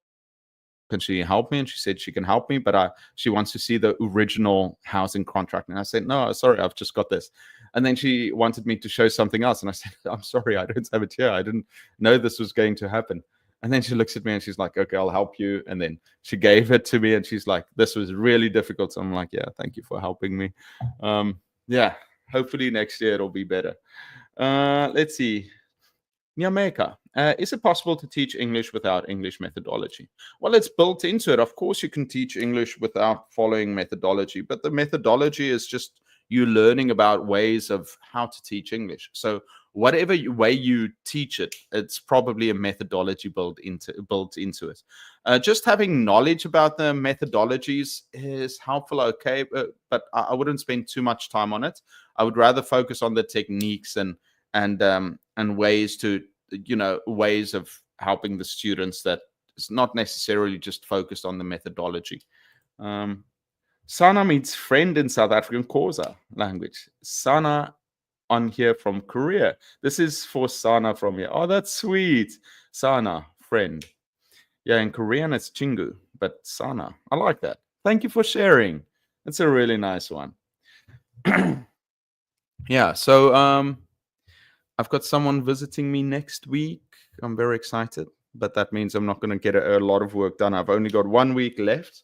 can she help me?" And she said she can help me, but she wants to see the original housing contract. And I said, "No, sorry, I've just got this." And then she wanted me to show something else. And I said, "I'm sorry, I don't have it here. I didn't know this was going to happen." And then she looks at me and she's like, "Okay, I'll help you." And then she gave it to me and she's like, "This was really difficult." So I'm like, "Yeah, thank you for helping me." Yeah, hopefully next year it'll be better. Let's see. Nyameka, is it possible to teach English without English methodology? Well, it's built into it. Of course, you can teach English without following methodology, but the methodology is just you learning about ways of how to teach English. So whatever way you teach it, it's probably a methodology built into it. Just having knowledge about the methodologies is helpful, okay, but I wouldn't spend too much time on it. I would rather focus on the techniques and ways to ways of helping the students that is not necessarily just focused on the methodology. Sana means friend in South African Xhosa language. Sana on here from Korea. This is for Sana from here. Oh, that's sweet. Sana, friend. Yeah, in Korean it's Chingu, but Sana. I like that. Thank you for sharing. That's a really nice one. Yeah, so I've got someone visiting me next week. I'm very excited, but that means I'm not going to get a lot of work done. I've only got 1 week left.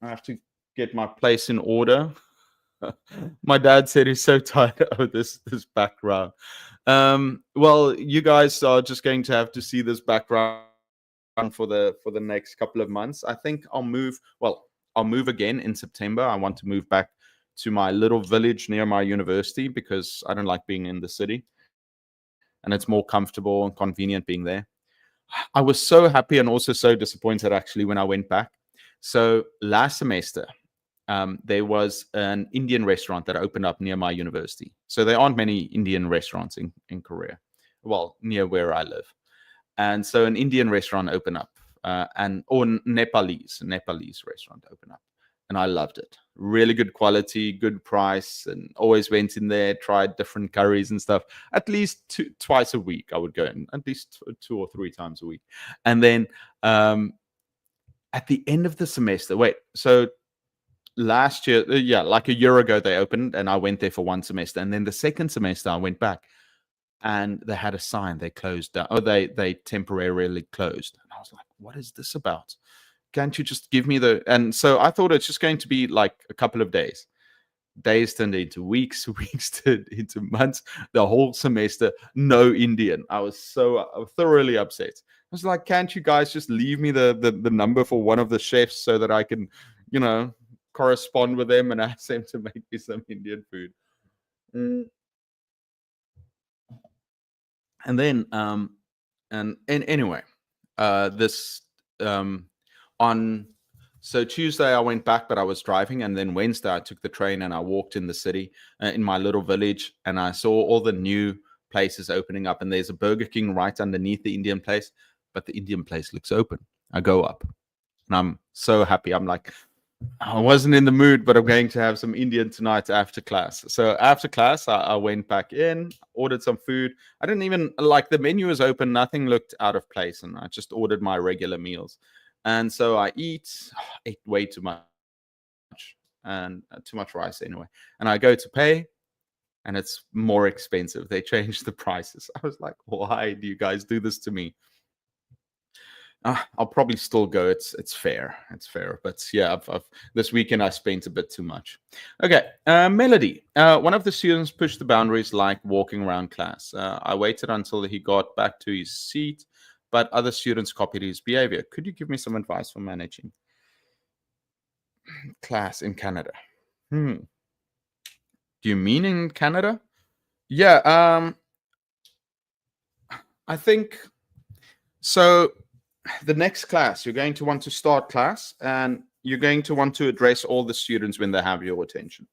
I have to get my place in order. My dad said he's so tired of this background. Well, you guys are just going to have to see this background for the next couple of months. I think I'll move. Well, I'll move again in September. I want to move back to my little village near my university because I don't like being in the city, and it's more comfortable and convenient being there. I was so happy and also so disappointed actually when I went back. So last semester, there was an Indian restaurant that opened up near my university. So there aren't many Indian restaurants in Korea, well, near where I live. And so an Indian restaurant opened up, or Nepalese restaurant opened up, and I loved it. Really good quality, good price, and always went in there, tried different curries and stuff. At least twice a week, I would go in, at least 2 or 3 times a week. And then at the end of the semester, so last year, yeah, like a year ago, they opened, and I went there for 1 semester, and then the second semester I went back, and they had a sign they closed down. Oh, they temporarily closed, and I was like, "What is this about? Can't you just give me the?" And so I thought it's just going to be like a couple of days. Days turned into weeks, weeks turned into months. The whole semester, no Indian. I was so thoroughly upset. was like, can't you guys just leave me the number for one of the chefs so that I can, correspond with them and ask them to make me some Indian food? And then and anyway, this on so Tuesday I went back, but I was driving, and then Wednesday I took the train and I walked in the city, in my little village, and I saw all the new places opening up, and there's a Burger King right underneath the Indian place, but the Indian place looks open. I go up and I'm so happy. I'm like, I wasn't in the mood, but I'm going to have some Indian tonight after class. So after class, I went back in, ordered some food. I didn't even like, the menu was open. Nothing looked out of place. And I just ordered my regular meals. And so I ate way too much, and too much rice anyway. And I go to pay, and it's more expensive. They changed the prices. I was like, why do you guys do this to me? I'll probably still go. It's fair. It's fair. But yeah, this weekend I spent a bit too much. Okay, Melody. One of the students pushed the boundaries, like walking around class. I waited until he got back to his seat, but other students copied his behavior. Could you give me some advice for managing class in Canada? Do you mean in Canada? Yeah. I think so. The next class, you're going to want to start class, and you're going to want to address all the students when they have your attention.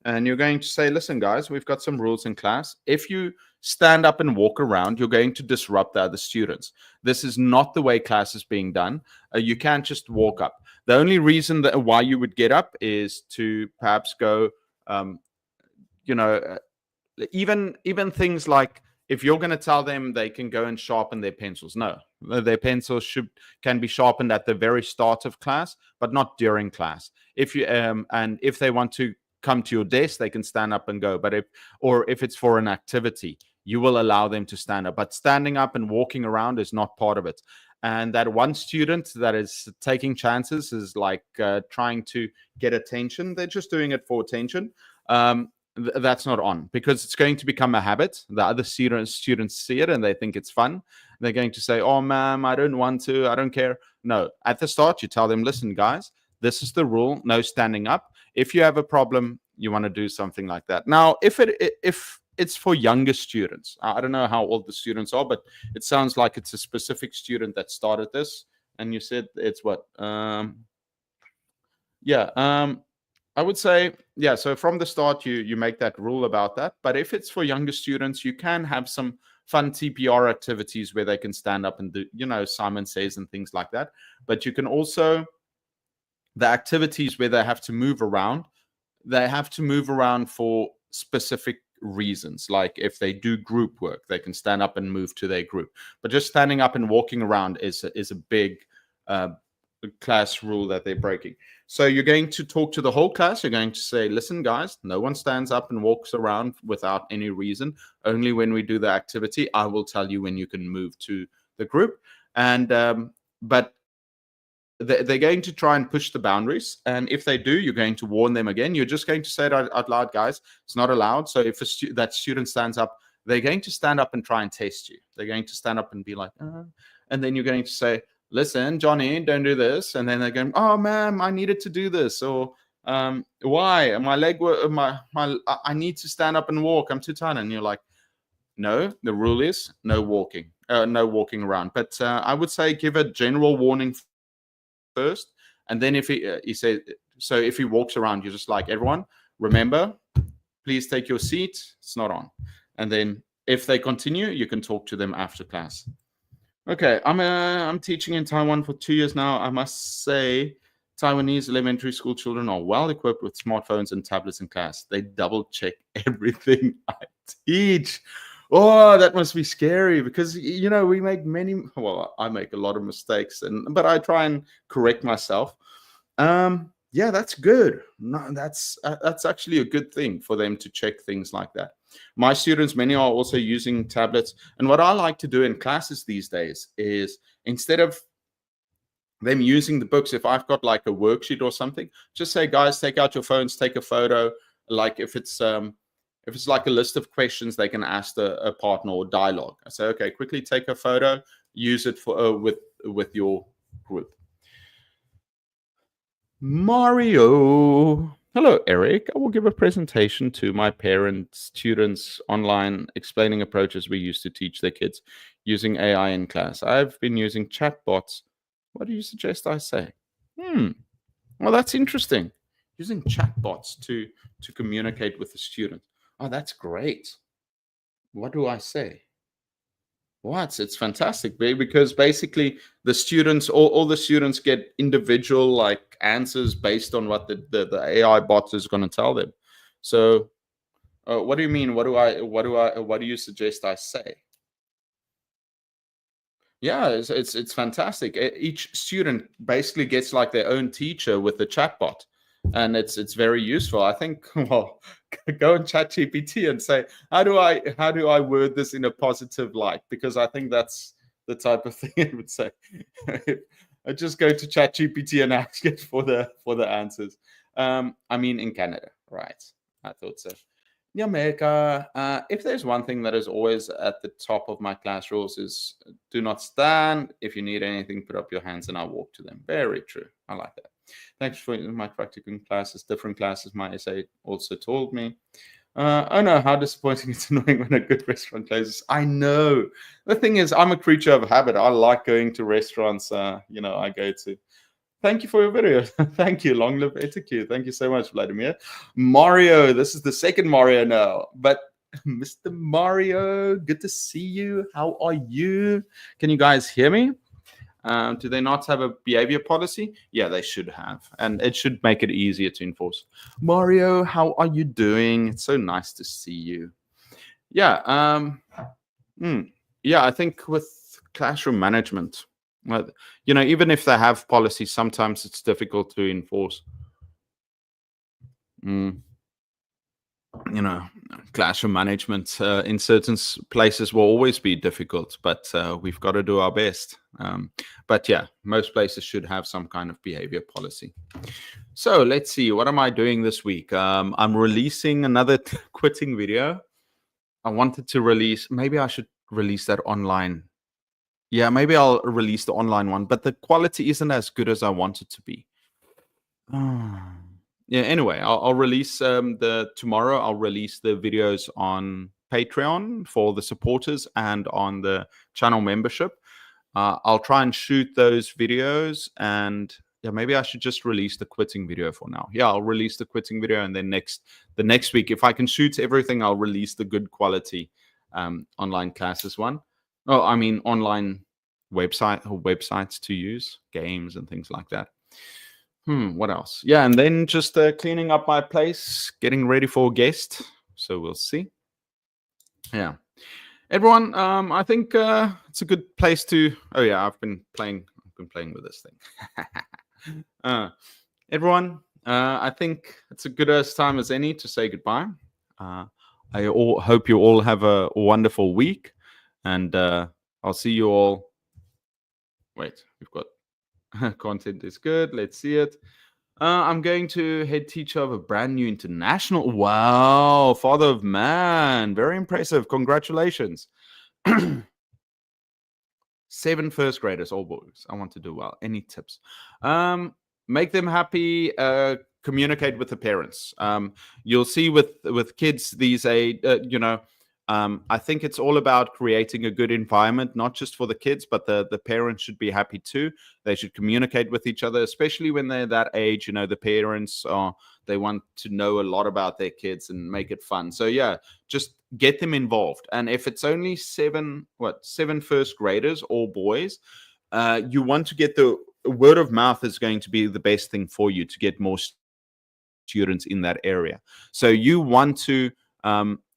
And you're going to say, listen, guys, we've got some rules in class. If you stand up and walk around, you're going to disrupt the other students. This is not the way class is being done. You can't just walk up. The only reason why you would get up is to perhaps go, even things like, if you're going to tell them they can go and sharpen their pencils, no, their pencils can be sharpened at the very start of class, but not during class. If you and if they want to come to your desk, they can stand up and go. But if it's for an activity, you will allow them to stand up. But standing up and walking around is not part of it. And that one student that is taking chances is like trying to get attention. They're just doing it for attention. That's not on, because it's going to become a habit. The other students see it and they think it's fun. They're going to say, oh, ma'am, I don't want to. I don't care. No, at the start, you tell them, listen, guys, this is the rule. No standing up. If you have a problem, you want to do something like that. Now, if it's for younger students, I don't know how old the students are, but it sounds like it's a specific student that started this. And you said it's what? I would say, yeah, so from the start, you make that rule about that. But if it's for younger students, you can have some fun TPR activities where they can stand up and do, Simon Says and things like that. But you can also, the activities where they have to move around for specific reasons. Like if they do group work, they can stand up and move to their group. But just standing up and walking around is a big class rule that they're breaking. So you're going to talk to the whole class. You're going to say, listen, guys, no one stands up and walks around without any reason. Only when we do the activity, I will tell you when you can move to the group. And but they're going to try and push the boundaries. And if they do, you're going to warn them again. You're just going to say it out loud, guys. It's not allowed. So if that student stands up, they're going to stand up and try and test you. They're going to stand up and be like, and then you're going to say, listen, Johnny, don't do this. And then they're going, oh, ma'am, I needed to do this. Or why? My leg, I need to stand up and walk. I'm too tired. And you're like, no, the rule is no walking around. But I would say give a general warning first. And then if he says, so if he walks around, you're just like, everyone, remember, please take your seat. It's not on. And then if they continue, you can talk to them after class. Okay, I'm teaching in Taiwan for 2 years now. I must say, Taiwanese elementary school children are well equipped with smartphones and tablets in class. They double check everything I teach. Oh, that must be scary, because we make I make a lot of mistakes, but I try and correct myself. Yeah, that's good. No, that's actually a good thing for them to check things like that. My students, many are also using tablets. And what I like to do in classes these days is, instead of them using the books, if I've got like a worksheet or something, just say, guys, take out your phones, take a photo. Like if it's like a list of questions, they can ask a partner or dialogue. I say, okay, quickly take a photo, use it for with your group. Mario. Hello, Eric. I will give a presentation to my parents, students online, explaining approaches we use to teach their kids using AI in class. I've been using chatbots. What do you suggest I say? Well, that's interesting. Using chatbots to communicate with the student. Oh, that's great. What do I say? What? It's fantastic, because basically the students, all the students get individual like answers based on what the AI bot is going to tell them. So, what do you mean? What do you suggest I say? Yeah, it's fantastic. Each student basically gets like their own teacher with the chatbot, and it's very useful. I think. Well, go and chat GPT and say, how do I word this in a positive light? Because I think that's the type of thing it would say. I just go to chat GPT and ask it for the answers. I mean, in Canada, right? I thought so. Yeah, America. If there's one thing that is always at the top of my class rules is do not stand. If you need anything, put up your hands and I'll walk to them. Very true. I like that. Thanks for my practicum classes. Different classes, my essay also told me. Oh no, how disappointing. It's annoying when a good restaurant closes. I know. The thing is, I'm a creature of habit. I like going to restaurants, I go to. Thank you for your video. Thank you. Long live Etiquette. Thank you so much, Vladimir. Mario, this is the second Mario now. But Mr. Mario, good to see you. How are you? Can you guys hear me? Do they not have a behavior policy? Yeah, they should have. And it should make it easier to enforce. Mario, how are you doing? It's so nice to see you. Yeah. Yeah, I think with classroom management, well, even if they have policies, sometimes it's difficult to enforce. Classroom management in certain places will always be difficult, but we've got to do our best. But yeah, most places should have some kind of behavior policy. So let's see, what am I doing this week? I'm releasing another quitting video. I wanted to release, maybe I should release that online. Yeah, maybe I'll release the online one, but the quality isn't as good as I want it to be. Yeah, anyway, I'll release tomorrow. I'll release the videos on Patreon for the supporters and on the channel membership. I'll try and shoot those videos, and yeah, maybe I should just release the quitting video for now. Yeah, I'll release the quitting video, and then the next week, if I can shoot everything, I'll release the good quality online classes one. Oh, I mean online websites to use, games and things like that. What else? Yeah, and then just cleaning up my place, getting ready for a guest. So we'll see. Yeah, everyone. I think it's a good place to. Oh yeah, I've been playing with this thing. Everyone, I think it's a good as time as any to say goodbye. I hope you all have a wonderful week, and I'll see you all. Wait, we've got content is good. Let's see it. I'm going to head teacher of a brand new international. Wow, father of man. Very impressive. Congratulations. 7 first graders, all boys. I want to do well. Any tips? Make them happy. Communicate with the parents. You'll see with kids these age, I think it's all about creating a good environment, not just for the kids, but the parents should be happy too. They should communicate with each other, especially when they're that age. The parents they want to know a lot about their kids and make it fun. So yeah, just get them involved. And if it's only 7 first graders, all boys, you want to get the word of mouth is going to be the best thing for you to get more students in that area. So you want to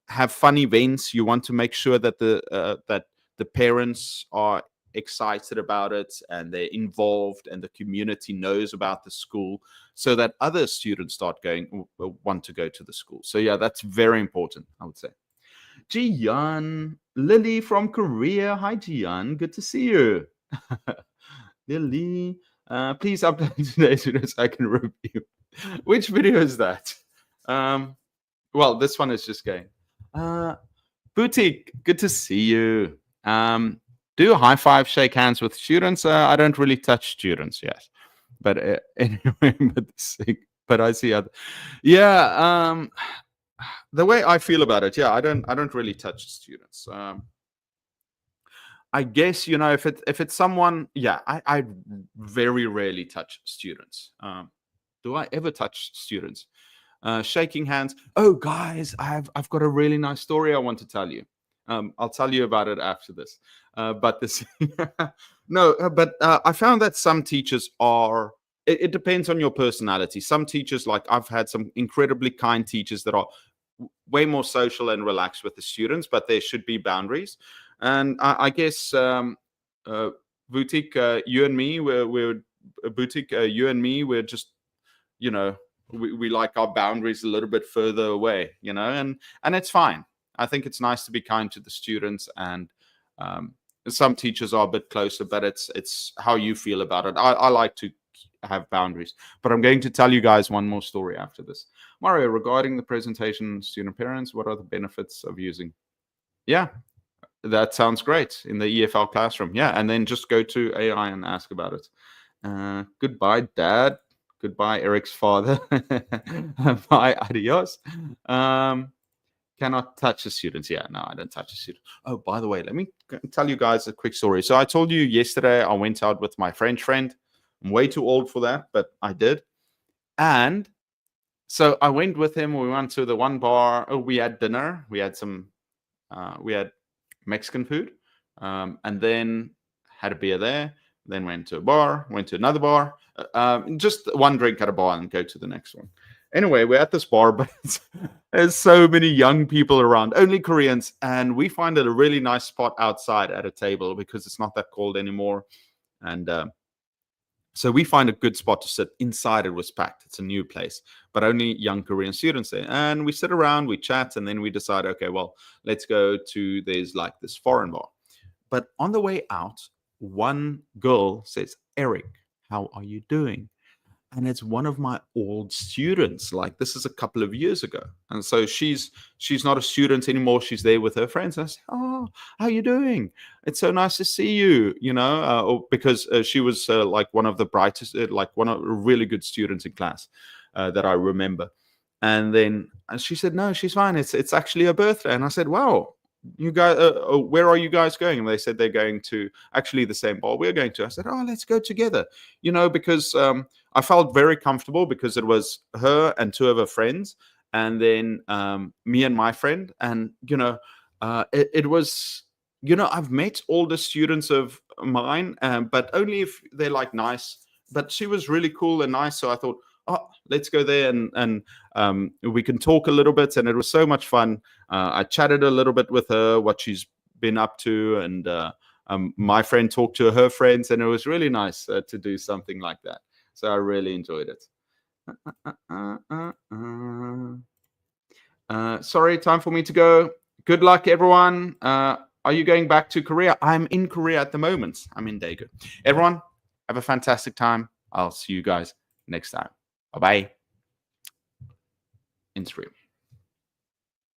have fun events. You want to make sure that the parents are excited about it and they're involved and the community knows about the school, so that other students want to go to the school. So yeah, that's very important, I would say. Jian, Lily from Korea. Hi Jian, good to see you. Lily, please upload today's video so I can review. Which video is that? Well, this one is just going. Boutique, good to see you. do high five, shake hands with students. I don't really touch students yet, but anyway, but I see other. Yeah, the way I feel about it, yeah, I don't really touch students. I guess, if it's someone, yeah, I very rarely touch students. Do I ever touch students? Shaking hands. Oh, guys, I've got a really nice story I want to tell you. I'll tell you about it after this. But this, no, but I found that some teachers are. It depends on your personality. Some teachers, like I've had some incredibly kind teachers that are way more social and relaxed with the students, but there should be boundaries. And I guess boutique, you and me, we're boutique, you and me, we're just, you know, we like our boundaries a little bit further away, and it's fine. I think it's nice to be kind to the students, and some teachers are a bit closer, but it's how you feel about it. I like to have boundaries, but I'm going to tell you guys one more story after this. Mario, regarding the presentation, student parents, what are the benefits of using? Yeah, that sounds great in the EFL classroom. Yeah, and then just go to AI and ask about it. Goodbye, Dad. Goodbye, Eric's father. Bye, adios. Cannot touch the students. Yeah, no, I don't touch the students. Oh, by the way, let me tell you guys a quick story. So I told you yesterday I went out with my French friend. I'm way too old for that, but I did. And so I went with him. We went to the one bar. Oh, we had dinner. We had we had Mexican food, and then had a beer there. Then went to a bar, went to another bar, just one drink at a bar and go to the next one. Anyway, we're at this bar, but there's so many young people around, only Koreans, and we find it a really nice spot outside at a table because it's not that cold anymore. And so we find a good spot to sit. Inside it was packed. It's a new place, but only young Korean students there. And we sit around, we chat, and then we decide, okay, well, let's go to, there's like this foreign bar. But on the way out, one girl says, Eric, how are you doing? And it's one of my old students. Like, this is a couple of years ago. And so she's not a student anymore. She's there with her friends. And I say, oh, how are you doing? It's so nice to see you, because she was like one of the brightest, like one of really good students in class that I remember. And then she said, no, she's fine. It's actually her birthday. And I said, wow, you guys, where are you guys going? And they said they're going to actually the same bar we're going to. I said, oh, let's go together, because I felt very comfortable because it was her and two of her friends, and then me and my friend. And it was, I've met all the students of mine, but only if they're like nice. But she was really cool and nice, so I thought, oh, let's go there and we can talk a little bit. And it was so much fun. I chatted a little bit with her, what she's been up to, and my friend talked to her friends, and it was really nice to do something like that. So I really enjoyed it. Sorry, time for me to go. Good luck, everyone. Are you going back to Korea? I'm in Korea at the moment. I'm in Daegu. Everyone, have a fantastic time. I'll see you guys next time. Bye-bye. In stream.